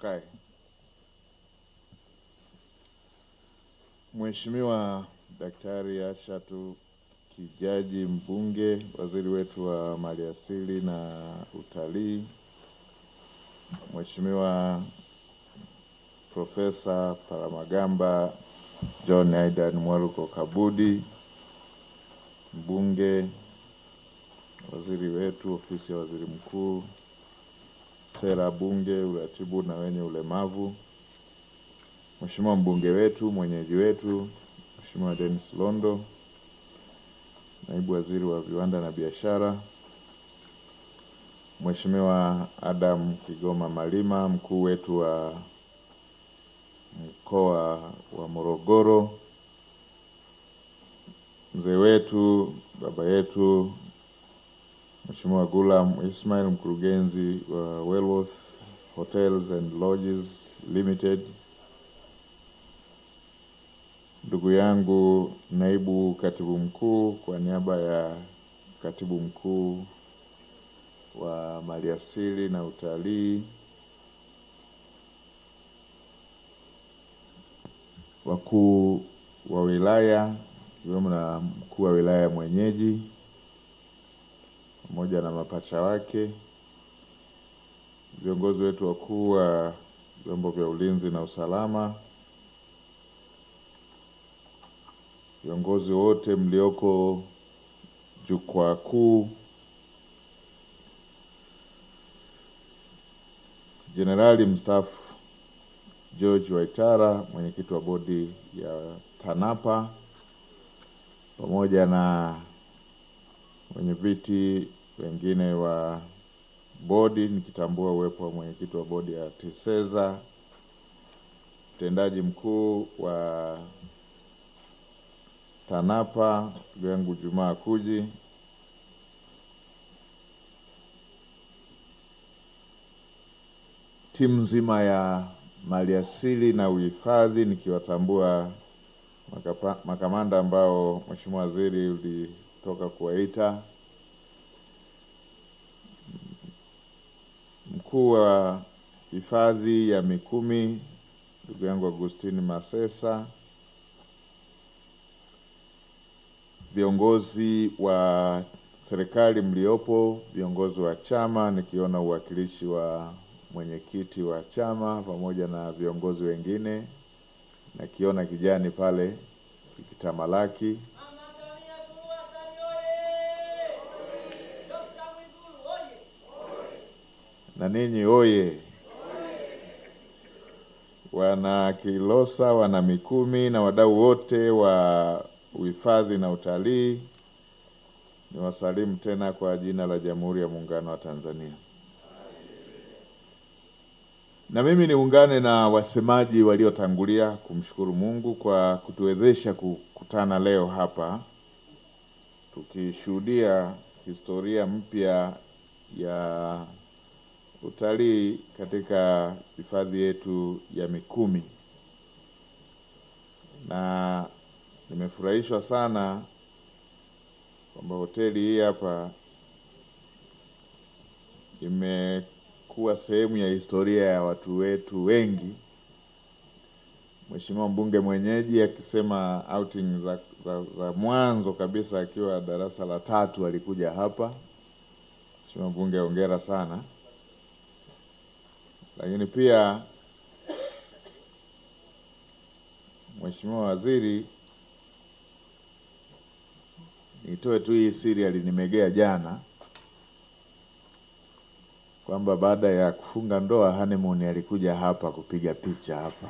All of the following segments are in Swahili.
Kai. Mheshimiwa Daktari Ashatu Kijaji Mbunge, waziri wetu wa maliasili na utalii, Mheshimiwa Profesa Palamagamba John Aidan Mwaluko Kabudi, mbunge, waziri wetu ofisi ya waziri mkuu, sera bunge, uratibu na wenye ulemavu, Mheshimiwa mbunge wetu, mwenyeji wetu, Mheshimiwa Dennis Londo, naibu waziri wa viwanda na biashara, Mheshimiwa Adam Kigoma Malima, mkuu wetu wa mkoa wa Morogoro, mzee wetu, baba yetu, Mheshimiwa Gulam Ismail, mkurugenzi wa Wellworth Hotels and Lodges Limited, ndugu yangu naibu katibu mkuu, kwa niaba ya katibu mkuu wa maliasili na utalii, wakuu wa wilaya ikiwemo na mkuu wa wilaya mwenyeji pamoja na mapacha wake, viongozi wetu wakuu wa vyombo vya ulinzi na usalama, viongozi wote mlioko jukwaa kuu, Jenerali mstaafu George Waitara, mwenyekiti wa bodi ya TANAPA, pamoja na wenyeviti wengine wa bodi, nikitambua uwepo wa mwenyekiti wa bodi ya TISEZA, mtendaji mkuu wa TANAPA ndugu yangu Jumaa Kuji, timu nzima ya maliasili na uhifadhi, nikiwatambua makamanda ambao Mheshimiwa Waziri ulitoka kuwaita, mkuu wa hifadhi ya Mikumi ndugu yangu Agustini Masesa, viongozi wa serikali mliopo, viongozi wa chama, nikiona uwakilishi wa mwenyekiti wa chama pamoja na viongozi wengine, na kiona kijani pale ikitamalaki, na ninyi oye, wana Kilosa, wana Mikumi na wadau wote wa uhifadhi na utalii, niwasalimu tena kwa jina la Jamhuri ya Muungano wa Tanzania. Na mimi niungane na wasemaji waliotangulia kumshukuru Mungu kwa kutuwezesha kukutana leo hapa, tukishuhudia historia mpya ya utalii katika hifadhi yetu ya Mikumi. Na nimefurahishwa sana kwamba hoteli hii hapa imekuwa sehemu ya historia ya watu wetu wengi. Mheshimiwa mbunge mwenyeji akisema outing za mwanzo kabisa akiwa darasa la 3 alikuja hapa. Mheshimiwa mbunge, hongera sana. Lakini pia Mheshimiwa Waziri, nitoe tu hii siri alinimegea jana kwamba baada ya kufunga ndoa honeymoon alikuja hapa kupiga picha hapa.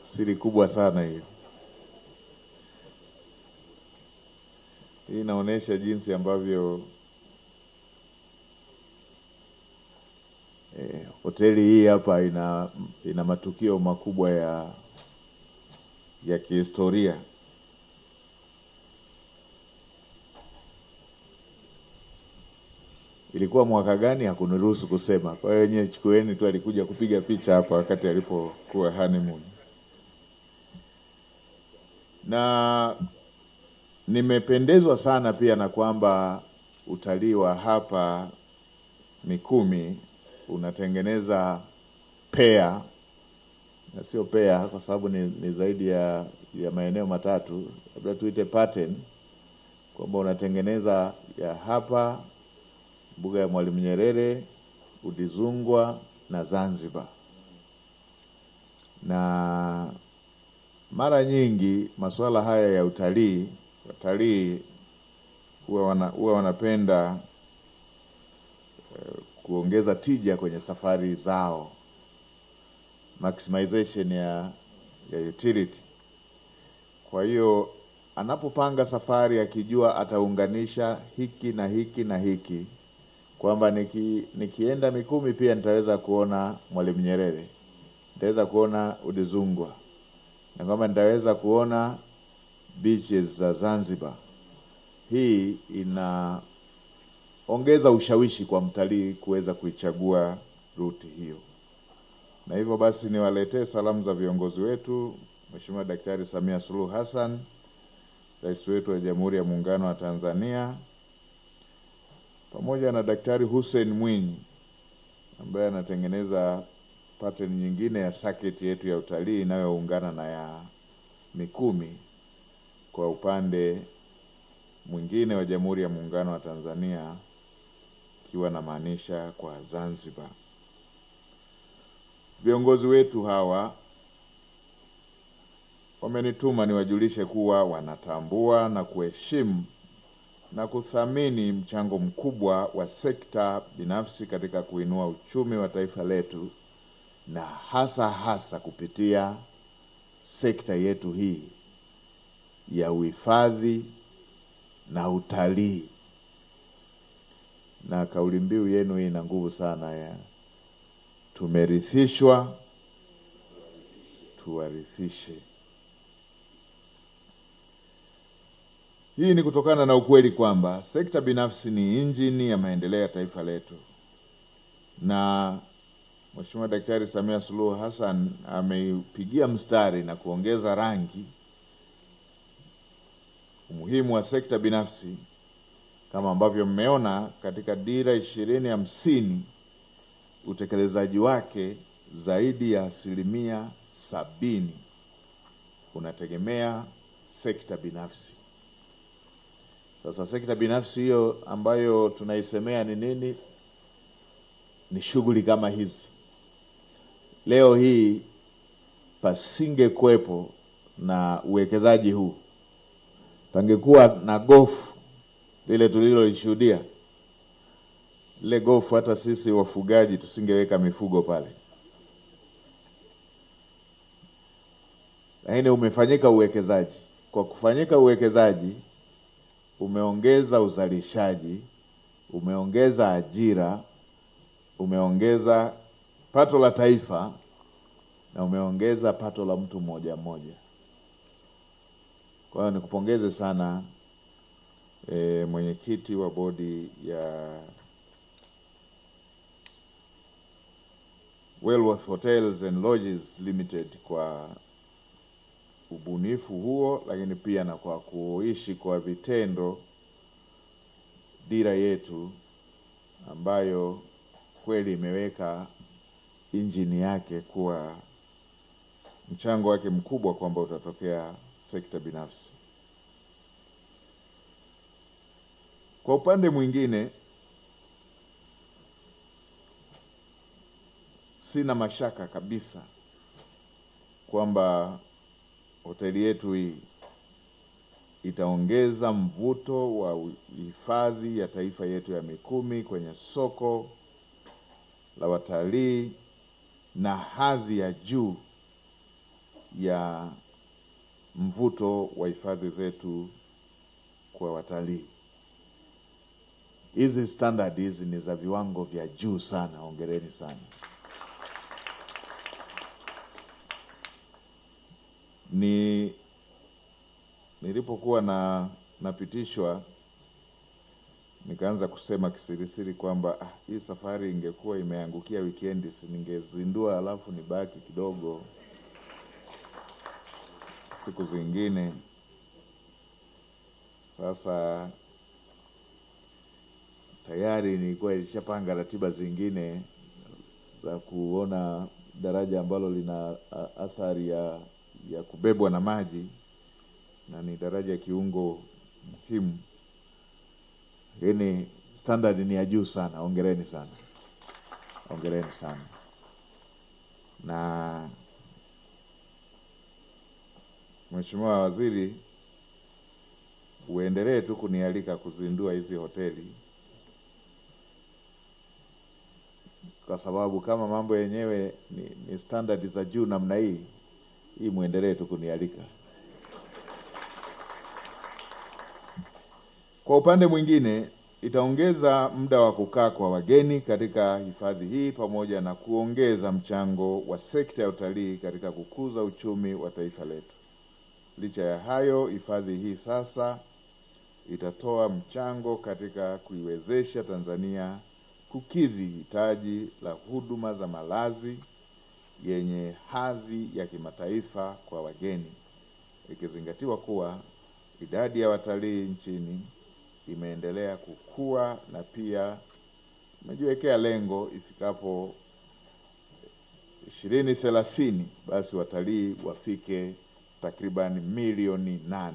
Siri kubwa sana hiyo. Hii inaonyesha jinsi ambavyo hoteli hii hapa ina matukio makubwa ya kihistoria. Ilikuwa mwaka gani hakuniruhusu kusema. Kwa hiyo wenyewe chukueni tu alikuja kupiga picha hapa wakati alipokuwa honeymoon. Na nimependezwa sana pia na kwamba utalii wa hapa Mikumi unatengeneza pea, na sio pea kwa sababu ni zaidi ya maeneo matatu, labda tuite pattern, kwamba unatengeneza ya hapa mbuga ya Mwalimu Nyerere, Udzungwa na Zanzibar. Na mara nyingi masuala haya ya watalii huwa wanapenda kuongeza tija kwenye safari zao, maximization ya utility. Kwa hiyo anapopanga safari akijua ataunganisha hiki na hiki na hiki, kwamba nikienda Mikumi pia nitaweza kuona Mwalimu Nyerere, nitaweza kuona Udzungwa, na kwamba nitaweza kuona beaches za Zanzibar. Hii inaongeza ushawishi kwa mtalii kuweza kuichagua ruti hiyo. Na hivyo basi niwaletee salamu za viongozi wetu, Mheshimiwa Daktari Samia Suluhu Hassan, Rais wetu wa Jamhuri ya Muungano wa Tanzania, pamoja na Daktari Hussein Mwinyi ambaye anatengeneza pattern nyingine ya circuit yetu ya utalii inayoungana na ya Mikumi kwa upande mwingine wa Jamhuri ya Muungano wa Tanzania, ikiwa na maanisha kwa Zanzibar. Viongozi wetu hawa wamenituma niwajulishe kuwa wanatambua na kuheshimu na kuthamini mchango mkubwa wa sekta binafsi katika kuinua uchumi wa taifa letu, na hasa kupitia sekta yetu hii ya uhifadhi na utalii. Na kauli mbiu yenu hii ina nguvu sana ya tumerithishwa tuwarithishe. Hii ni kutokana na ukweli kwamba sekta binafsi ni injini ya maendeleo ya taifa letu, na Mheshimiwa Daktari Samia Suluhu Hassan ameipigia mstari na kuongeza rangi umuhimu wa sekta binafsi, kama ambavyo mmeona katika Dira 2050 utekelezaji wake zaidi ya 70% unategemea sekta binafsi. Sasa sekta binafsi hiyo ambayo tunaisemea ni nini? Ni shughuli kama hizi. Leo hii pasingekuwepo na uwekezaji huu, pangekuwa na gofu lile tulilolishuhudia. Lile gofu hata sisi wafugaji tusingeweka mifugo pale. Lakini umefanyika uwekezaji. Kwa kufanyika uwekezaji umeongeza uzalishaji, umeongeza ajira, umeongeza pato la taifa, na umeongeza pato la mtu mmoja mmoja. Kwa hiyo nikupongeze sana mwenyekiti wa bodi ya Wellworth Hotels and Lodges Limited kwa ubunifu huo, lakini pia na kwa kuishi kwa vitendo dira yetu ambayo kweli imeweka injini yake kuwa mchango wake mkubwa kwamba utatokea sekta binafsi. Kwa upande mwingine, sina mashaka kabisa kwamba hoteli yetu hii itaongeza mvuto wa hifadhi ya taifa yetu ya Mikumi kwenye soko la watalii na hadhi ya juu ya mvuto wa hifadhi zetu kwa watalii. Hizi standard hizi ni za viwango vya juu sana. Hongereni sana. Nilipokuwa napitishwa nikaanza kusema kisirisiri kwamba hii safari ingekuwa imeangukia weekend, ningezindua alafu nibaki kidogo siku zingine. Sasa tayari nilikuwa nilishapanga ratiba zingine za kuona daraja ambalo lina athari ya kubebwa na maji na ni daraja kiungo muhimu. Yaani standard ni ya juu sana. Hongereni sana. Hongereni sana. Na Mheshimiwa Waziri, uendelee tu kunialika kuzindua hizi hoteli, kwa sababu kama mambo yenyewe ni standard za juu namna hii muendelee tu kunialika. Kwa upande mwingine, itaongeza muda wa kukaa kwa wageni katika hifadhi hii pamoja na kuongeza mchango wa sekta ya utalii katika kukuza uchumi wa taifa letu. Licha ya hayo, hifadhi hii sasa itatoa mchango katika kuiwezesha Tanzania kukidhi hitaji la huduma za malazi yenye hadhi ya kimataifa kwa wageni, ikizingatiwa kuwa idadi ya watalii nchini imeendelea kukua na pia imejiwekea lengo ifikapo 2030 basi watalii wafike takriban milioni 8.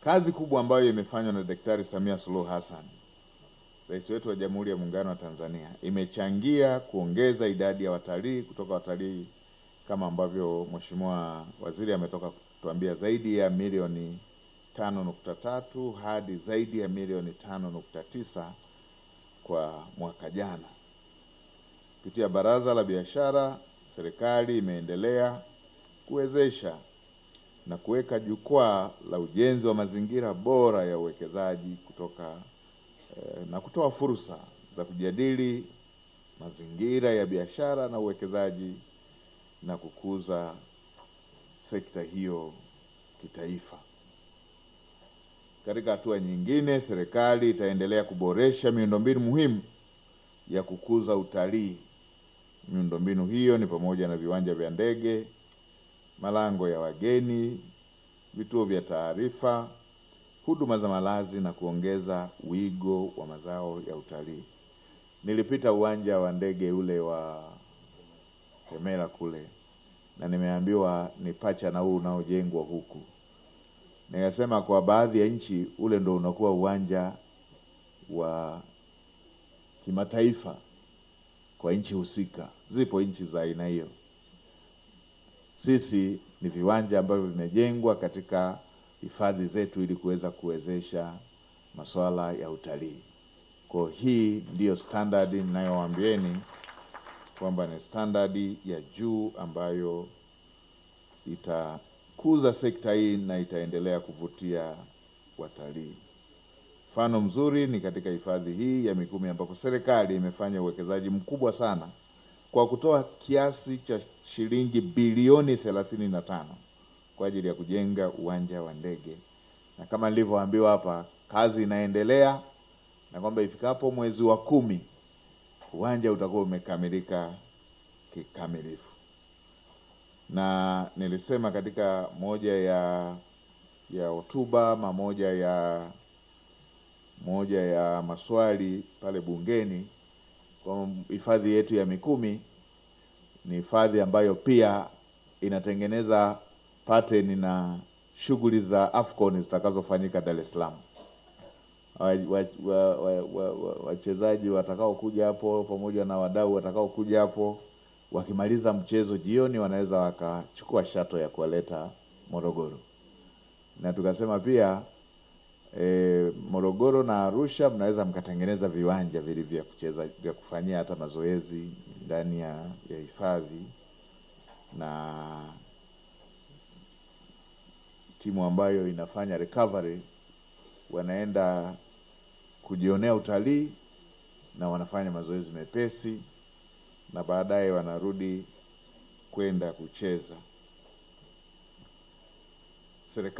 Kazi kubwa ambayo imefanywa na Daktari Samia Suluhu Hassan, Rais wetu wa Jamhuri ya Muungano wa Tanzania, imechangia kuongeza idadi ya watalii kutoka watalii kama ambavyo Mheshimiwa Waziri ametoka kutuambia zaidi ya milioni 5.3 hadi zaidi ya milioni 5.9 kwa mwaka jana. Kupitia Baraza la Biashara, serikali imeendelea kuwezesha na kuweka jukwaa la ujenzi wa mazingira bora ya uwekezaji na kutoa fursa za kujadili mazingira ya biashara na uwekezaji na kukuza sekta hiyo kitaifa. Katika hatua nyingine, serikali itaendelea kuboresha miundombinu muhimu ya kukuza utalii. Miundombinu hiyo ni pamoja na viwanja vya ndege, malango ya wageni, vituo vya taarifa, huduma za malazi na kuongeza wigo wa mazao ya utalii. Nilipita uwanja wa ndege ule wa Temera kule na nimeambiwa ni pacha na huu unaojengwa huku. Nikasema kwa baadhi ya nchi ule ndo unakuwa uwanja wa kimataifa kwa nchi husika. Zipo nchi za aina hiyo. Sisi ni viwanja ambavyo vimejengwa katika hifadhi zetu ili kuweza kuwezesha masuala ya utalii. Kwa hii ndiyo standard ninayowaambieni kwamba ni standard ya juu ambayo itakuza sekta hii na itaendelea kuvutia watalii. Mfano mzuri ni katika hifadhi hii ya Mikumi ambapo serikali imefanya uwekezaji mkubwa sana kwa kutoa kiasi cha shilingi bilioni 35 kwa ajili ya kujenga uwanja wa ndege. Na kama nilivyoambiwa hapa, kazi inaendelea na kwamba ifikapo mwezi wa 10 uwanja utakuwa umekamilika kikamilifu. Na nilisema katika moja ya hotuba moja ya maswali pale bungeni kwa hifadhi yetu ya Mikumi ni hifadhi ambayo pia inatengeneza pattern na shughuli za AFCON zitakazofanyika Dar es Salaam. Wachezaji watakao kuja hapo pamoja na wadau watakao kuja hapo, wakimaliza mchezo jioni wanaweza wakachukua shuttle ya kuwaleta Morogoro. Na tukasema pia Morogoro na Arusha mnaweza mkatengeneza viwanja vya kucheza vya kufanyia hata mazoezi ndani ya hifadhi, na timu ambayo inafanya recovery wanaenda kujionea utalii na wanafanya mazoezi mepesi na baadaye wanarudi kwenda kucheza. Serikali